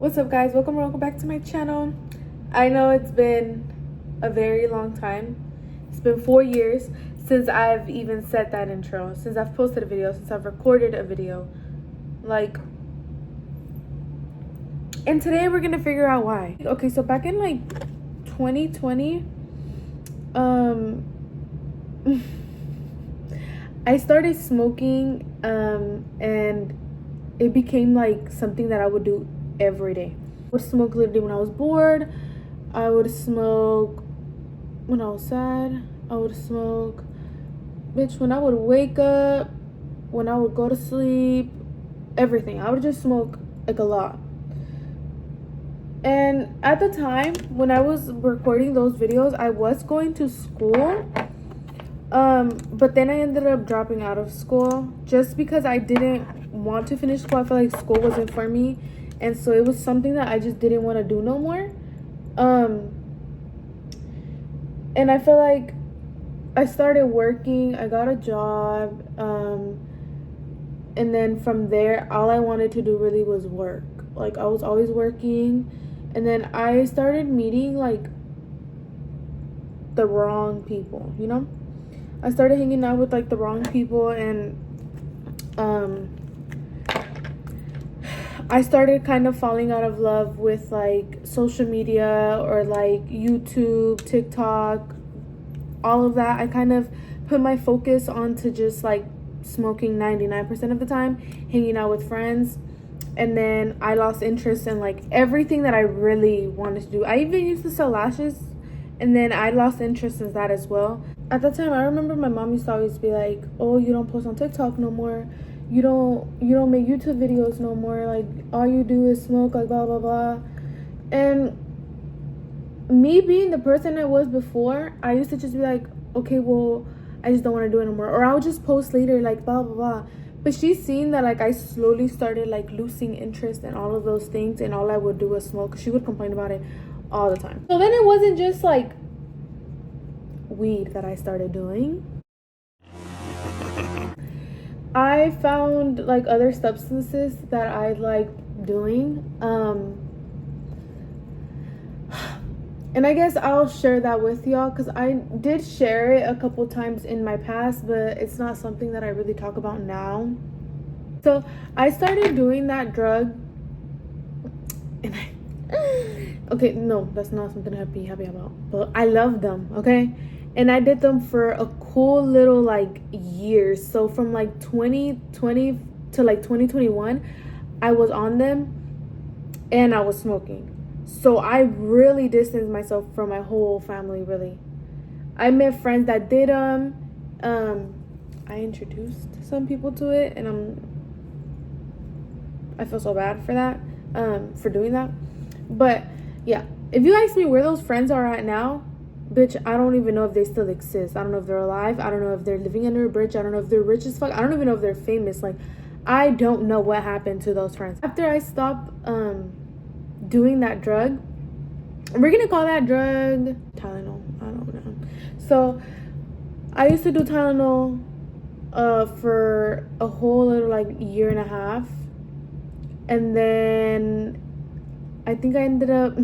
What's up, guys? Welcome back to my channel. I know it's been a very long time. It's been 4 years since I've even said that intro, since I've posted a video, since I've recorded a video. And today we're gonna figure out why. Okay, so back in 2020, I started smoking, and it became like something that I would do every day. I would smoke literally when I was bored. I would smoke when I was sad. I would smoke, bitch, when I would wake up, when I would go to sleep, everything. I would just smoke like a lot. And at the time when I was recording those videos, I was going to school. But then I ended up dropping out of school just because I didn't want to finish school. I felt like school wasn't for me. And so it was something that I just didn't want to do no more. And I feel like I started working. I got a job. And then from there, all I wanted to do really was work. Like, I was always working. And then I started meeting, like, the wrong people, you know? I started hanging out with, like, the wrong people. And, I started kind of falling out of love with, like, social media or, like, YouTube, TikTok, all of that. I kind of put my focus onto just, like, smoking 99% of the time, hanging out with friends. And then I lost interest in, like, everything that I really wanted to do. I even used to sell lashes, and then I lost interest in that as well. At the time, I remember my mom used to always be like, oh, you don't post on TikTok no more. You don't make YouTube videos no more. Like, all you do is smoke, like, blah, blah, blah. And me being the person I was before, I used to just be like, okay, well, I just don't want to do it anymore. Or I'll just post later, like, blah, blah, blah. But she's seen that, like, I slowly started, like, losing interest in all of those things. And all I would do was smoke. She would complain about it all the time. So then it wasn't just, like, weed that I started doing. I found, like, other substances that I liked doing. And I guess I'll share that with y'all because I did share it a couple times in my past, but it's not something that I really talk about now. So I started doing that drug, and okay, no, that's not something I'd be happy about, but I love them, okay? And I did them for a cool little, like, years. So from, like, 2020 to, like, 2021, I was on them and I was smoking. So I really distanced myself from my whole family, really. I met friends that did them. I introduced some people to it, and I feel so bad for that, for doing that. But yeah, if you ask me where those friends are at now, bitch, I don't even know if they still exist. I don't know if they're alive. I don't know if they're living under a bridge. I don't know if they're rich as fuck. I don't even know if they're famous. Like, I don't know what happened to those friends. After I stopped doing that drug, we're gonna call that drug Tylenol. I don't know. So I used to do Tylenol for a whole little, like, year and a half. And then I think I ended up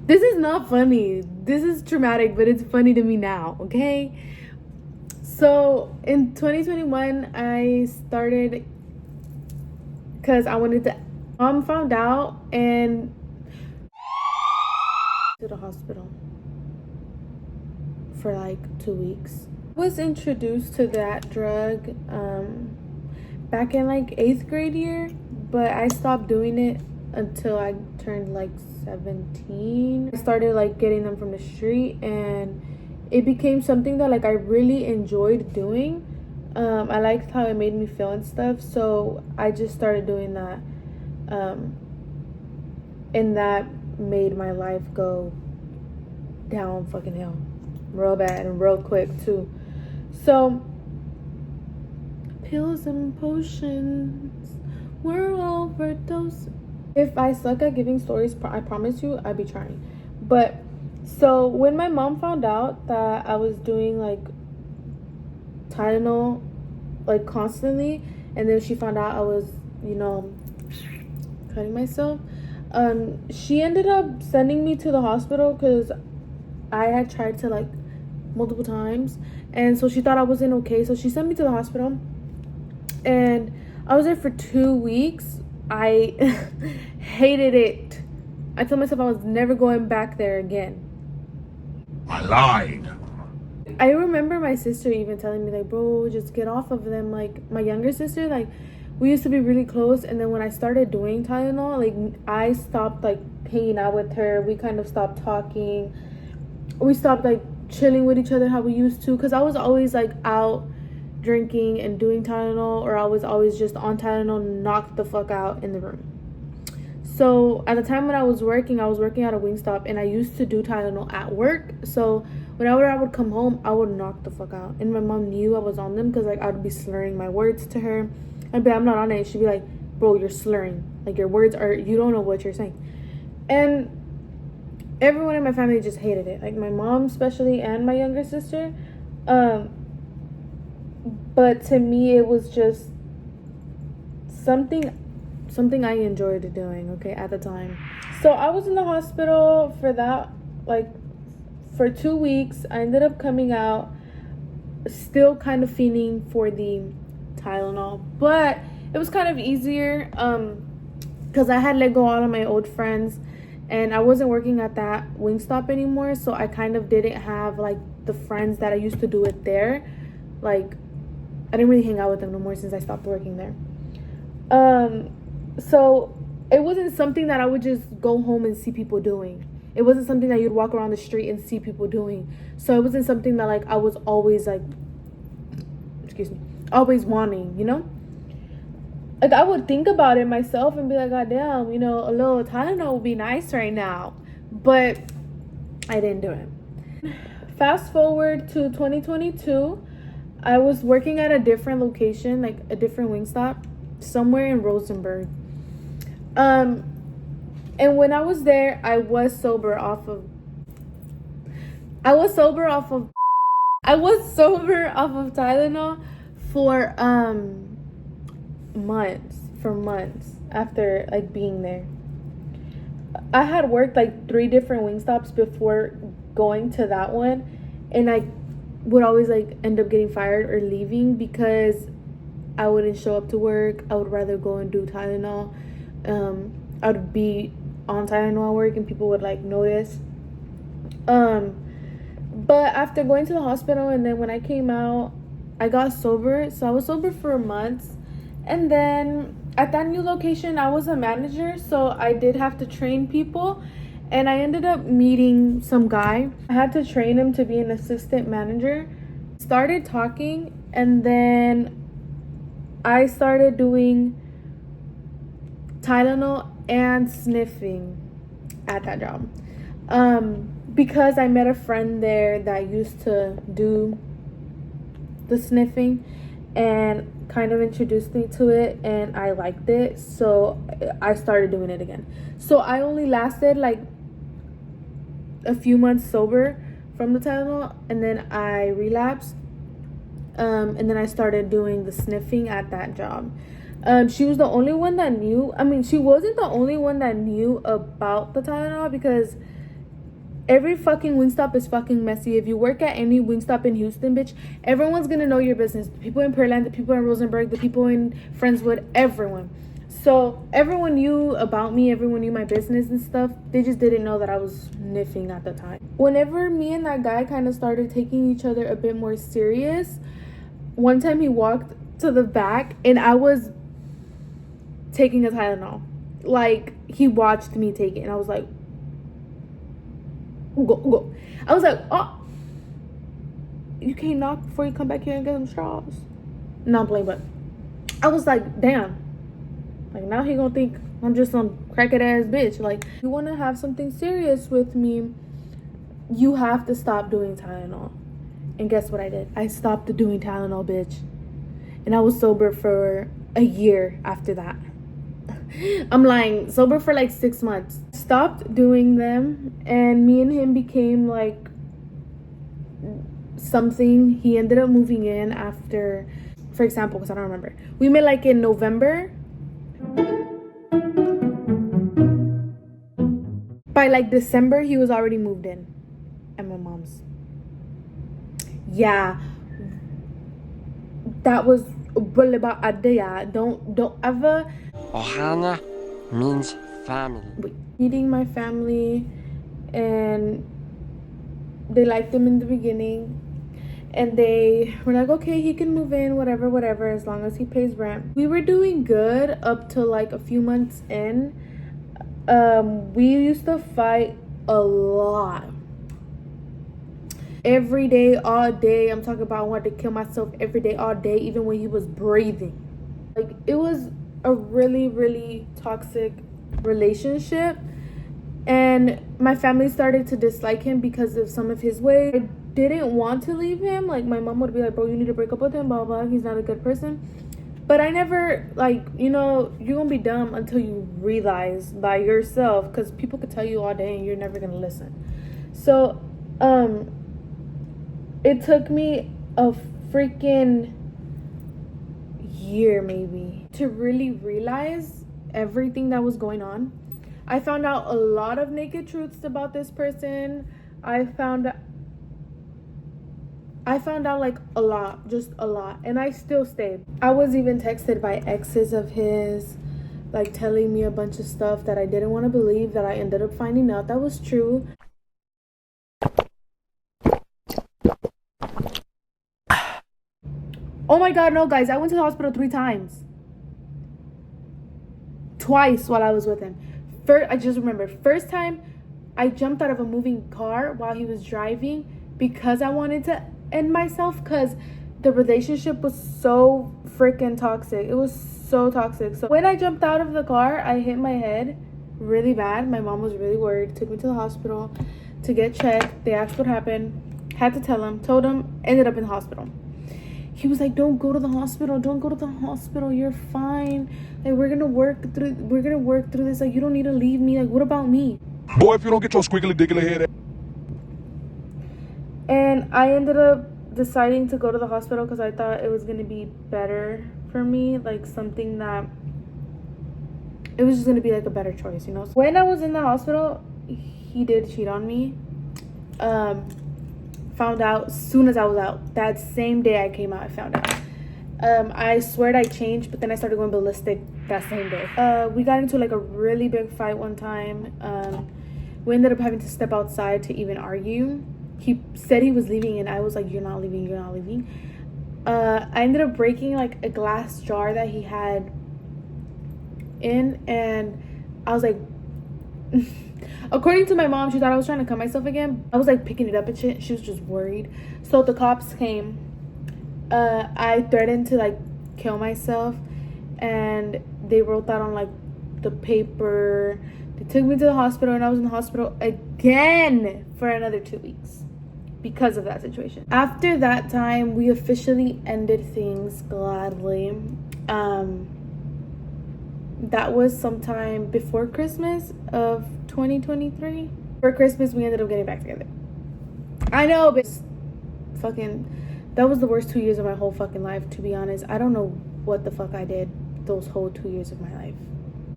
this is not funny. This is traumatic, but it's funny to me now, okay? So in 2021, I started because I wanted to. Mom found out and to the hospital for like 2 weeks. I was introduced to that drug back in like 8th grade year, but I stopped doing it until I turned like 17. I started like getting them from the street, and it became something that, like, I really enjoyed doing. I liked how it made me feel and stuff, so I just started doing that. And that made my life go down fucking hell real bad and real quick too. So pills and potions were overdose. If I suck at giving stories, I promise you I'd be trying. But so when my mom found out that I was doing, like, Tylenol, like, constantly, and then she found out I was, you know, cutting myself. She ended up sending me to the hospital because I had tried to like multiple times, and so she thought I wasn't okay. So she sent me to the hospital, and I was there for 2 weeks. I hated it. I told myself I was never going back there again. I lied. I remember my sister even telling me like, bro, just get off of them. Like my younger sister, like we used to be really close, and then when I started doing Tylenol, like I stopped like hanging out with her. We kind of stopped talking. We stopped like chilling with each other how we used to, because I was always like out drinking and doing Tylenol, or I was always just on Tylenol, knocked the fuck out in the room. So at the time when I was working at a Wingstop, and I used to do Tylenol at work. So whenever I would come home, I would knock the fuck out. And my mom knew I was on them because like I would be slurring my words to her. I'd be, I'm not on it. She'd be like, bro, you're slurring. Like your words are, you don't know what you're saying. And everyone in my family just hated it. Like my mom especially, and my younger sister. But to me, it was just something I enjoyed doing, okay, at the time. So I was in the hospital for that, like, for 2 weeks. I ended up coming out still kind of fiending for the Tylenol, but it was kind of easier because I had let go all of my old friends, and I wasn't working at that Wingstop anymore, so I kind of didn't have like the friends that I used to do it there. Like I didn't really hang out with them no more since I stopped working there. So it wasn't something that I would just go home and see people doing. It wasn't something that you'd walk around the street and see people doing. So it wasn't something that like I was always like, always wanting, you know? Like I would think about it myself and be like, God damn, you know, a little Tylenol would be nice right now. But I didn't do it. Fast forward to 2022, I was working at a different location, like a different Wingstop, somewhere in Rosenberg. And when I was there, I was sober off of Tylenol for months after like being there. I had worked like 3 different Wingstops before going to that one, and I would always like end up getting fired or leaving because I wouldn't show up to work. I would rather go and do Tylenol. I would be on Tylenol at work and people would like notice. But after going to the hospital, and then when I came out, I got sober. So I was sober for months. And then at that new location, I was a manager, so I did have to train people. And I ended up meeting some guy. I had to train him to be an assistant manager. Started talking, and then I started doing Tylenol and sniffing at that job. Because I met a friend there that used to do the sniffing and kind of introduced me to it, and I liked it, so I started doing it again. So I only lasted like a few months sober from the Tylenol, and then I relapsed, and then I started doing the sniffing at that job. She was the only one that knew. I mean, she wasn't the only one that knew about the Tylenol, because every fucking Wingstop is fucking messy. If you work at any Wingstop in Houston, bitch, everyone's gonna know your business. The people in Pearland, the people in Rosenberg, the people in Friendswood, everyone. So everyone knew about me, everyone knew my business and stuff. They just didn't know that I was sniffing at the time. Whenever me and that guy kind of started taking each other a bit more serious, one time he walked to the back and I was taking a Tylenol. Like, he watched me take it and I was like, go. I was like, oh, you can't knock before you come back here and get some straws. Not playing, but I was like, damn. Like, now he gonna think I'm just some crackhead ass bitch. Like, if you wanna have something serious with me, you have to stop doing Tylenol. And guess what I did? I stopped doing Tylenol, bitch. And I was sober for a year after that. I'm lying. Sober for like 6 months. Stopped doing them, and me and him became like something. He ended up moving in after, for example, because I don't remember. We met like in November. By like December, he was already moved in at my mom's. Yeah, that was don't ever. Ohana means family. Meeting my family, and they liked him in the beginning, and they were like, okay, he can move in, whatever, as long as he pays rent. We were doing good up to like a few months in. We used to fight a lot. Every day, all day. I'm talking about I wanted to kill myself every day, all day, even when he was breathing. Like, it was a really, really toxic relationship. And my family started to dislike him because of some of his ways. I didn't want to leave him. Like, my mom would be like, bro, you need to break up with him, blah, blah, he's not a good person. But I never, like, you know, you're gonna be dumb until you realize by yourself, because people could tell you all day and you're never gonna listen. So, it took me a freaking year maybe to really realize everything that was going on. I found out a lot of naked truths about this person. I found out like a lot, just a lot, and I still stayed. I was even texted by exes of his, like telling me a bunch of stuff that I didn't want to believe, that I ended up finding out that was true. Oh my god, no, guys, I went to the hospital 3 times. Twice while I was with him. I just remember, first time, I jumped out of a moving car while he was driving because I wanted to end myself, because the relationship was so freaking toxic. It was so toxic. So when I jumped out of the car, I hit my head really bad. My mom was really worried, took me to the hospital to get checked. They asked what happened, had to tell him, told him, ended up in the hospital. He was like, don't go to the hospital, you're fine. Like, we're gonna work through this. Like, you don't need to leave me. Like, what about me? Boy, if you don't get your squiggly diggly head. And I ended up deciding to go to the hospital because I thought it was gonna be better for me, like something that it was just gonna be like a better choice, you know. When I was in the hospital, he did cheat on me. Found out as soon as I was out. That same day I came out, I found out. I swear I changed, but then I started going ballistic that same day. We got into like a really big fight one time. We ended up having to step outside to even argue. He said he was leaving, and I was like, you're not leaving. I ended up breaking like a glass jar that he had in, and I was like, according to my mom, she thought I was trying to cut myself again. I was like picking it up and shit. She was just worried. So the cops came. I threatened to like kill myself, and they wrote that on like the paper. They took me to the hospital, and I was in the hospital again for another 2 weeks because of that situation. After that time, we officially ended things gladly. That was sometime before Christmas of 2023. For Christmas, we ended up getting back together. I know, but that was the worst 2 years of my whole fucking life, to be honest. I don't know what the fuck I did those whole 2 years of my life.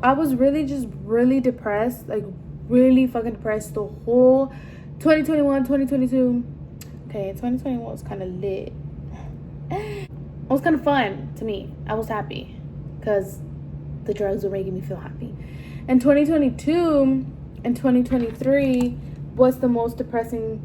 I was really depressed, like really fucking depressed the whole 2021, 2022. Okay, 2021 was kind of lit. It was kind of fun to me. I was happy because the drugs were making me feel happy. And 2022 and 2023 was the most depressing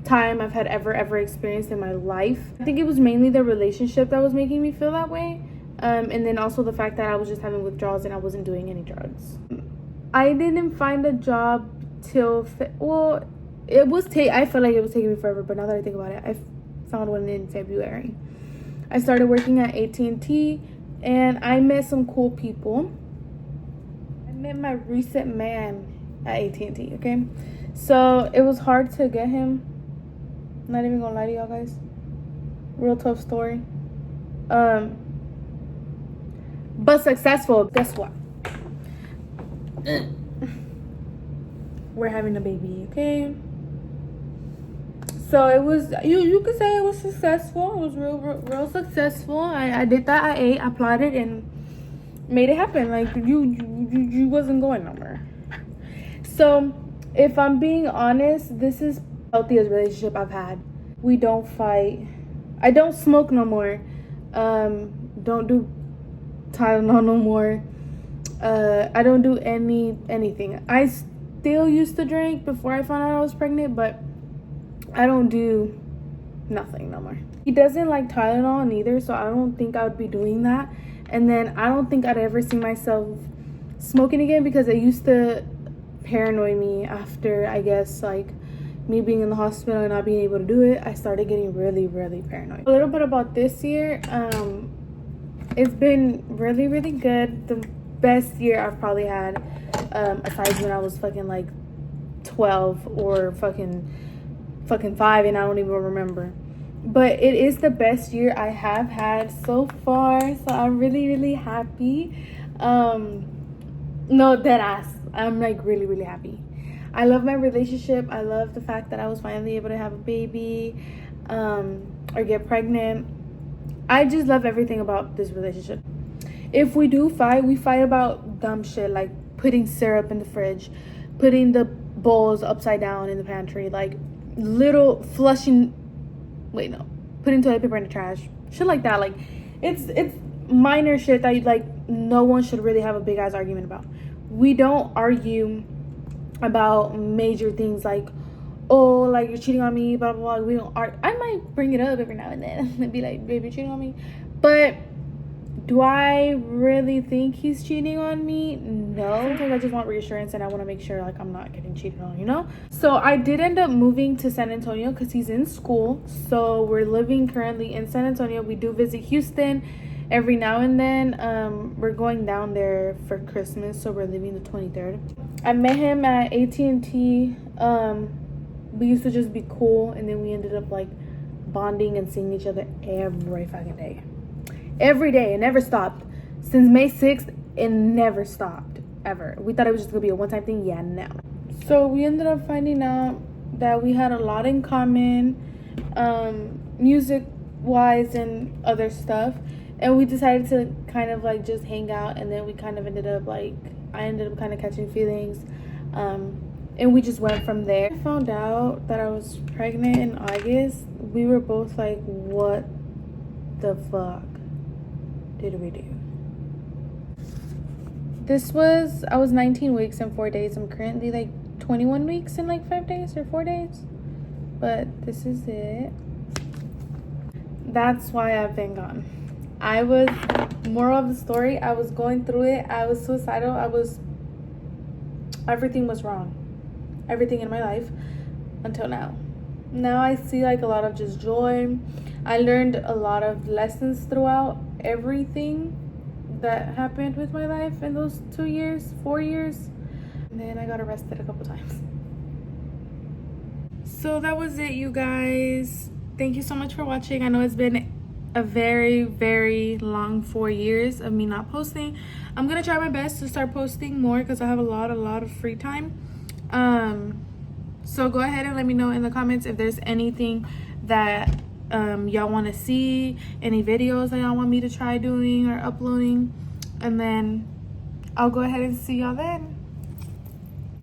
time I've had ever experienced in my life. I think it was mainly the relationship that was making me feel that way. And then also the fact that I was just having withdrawals and I wasn't doing any drugs. I didn't find a job till, I felt like it was taking me forever, but now that I think about it, I found one in February. I started working at AT&T, and I met some cool people. I met my recent man at AT&T, okay? So it was hard to get him. Not even gonna lie to y'all guys. Real tough story. But successful. Guess what? We're having a baby, okay? So it was, you could say it was successful. It was real successful. I did that. I applauded and made it happen. Like, you wasn't going nowhere. So if I'm being honest, this is the healthiest relationship I've had. We don't fight. I don't smoke no more. Don't do Tylenol no more. I don't do anything. I still used to drink before I found out I was pregnant, but I don't do nothing no more. He doesn't like Tylenol neither, so I don't think I would be doing that. And then I don't think I'd ever see myself smoking again, because it used to paranoid me after, I guess, like me being in the hospital and not being able to do it. I started getting really paranoid. A little bit about this year. It's been really good. The best year I've probably had, aside when I was fucking like 12 or fucking 5, and I don't even remember. But it is the best year I have had so far, so I'm really happy. No, dead ass, I'm like really happy. I love my relationship. I love the fact that I was finally able to have a baby, or get pregnant. I just love everything about this relationship. If we do fight, we fight about dumb shit, like putting syrup in the fridge, putting the bowls upside down in the pantry, like little putting toilet paper in the trash, shit like that. Like it's minor shit that like no one should really have a big ass argument about. We don't argue about major things like, oh, like you're cheating on me, blah blah blah. We don't argue. I might bring it up every now and then and be like, baby, you're cheating on me. But do I really think he's cheating on me? No. Sometimes I just want reassurance and I want to make sure like I'm not getting cheated on, you know? So I did end up moving to San Antonio because he's in school. So we're living currently in San Antonio. We do visit Houston every now and then. We're going down there for Christmas, so we're leaving the 23rd. I met him at AT&T. We used to just be cool, and then we ended up like bonding and seeing each other every fucking day. Every day. It never stopped. Since May 6th, it never stopped, ever. We thought it was just gonna be a one-time thing. Yeah, no. So we ended up finding out that we had a lot in common, music wise and other stuff, and we decided to kind of like just hang out. And then we kind of ended up like, I ended up kind of catching feelings, and we just went from there. I found out that I was pregnant in August. We were both like, what the fuck did we do? I was 19 weeks and 4 days. I'm currently like 21 weeks and like 5 days or 4 days, but this is it. That's why I've been gone. Moral of the story, I was going through it. I was suicidal. Everything was wrong. Everything in my life until now. Now I see like a lot of just joy. I learned a lot of lessons throughout everything that happened with my life in those 4 years. And then I got arrested a couple times. So that was it, you guys. Thank you so much for watching. I know it's been a very long 4 years of me not posting. I'm gonna try my best to start posting more because I have a lot of free time. So go ahead and let me know in the comments if there's anything that y'all want to see, any videos that y'all want me to try doing or uploading, and then I'll go ahead and see y'all then.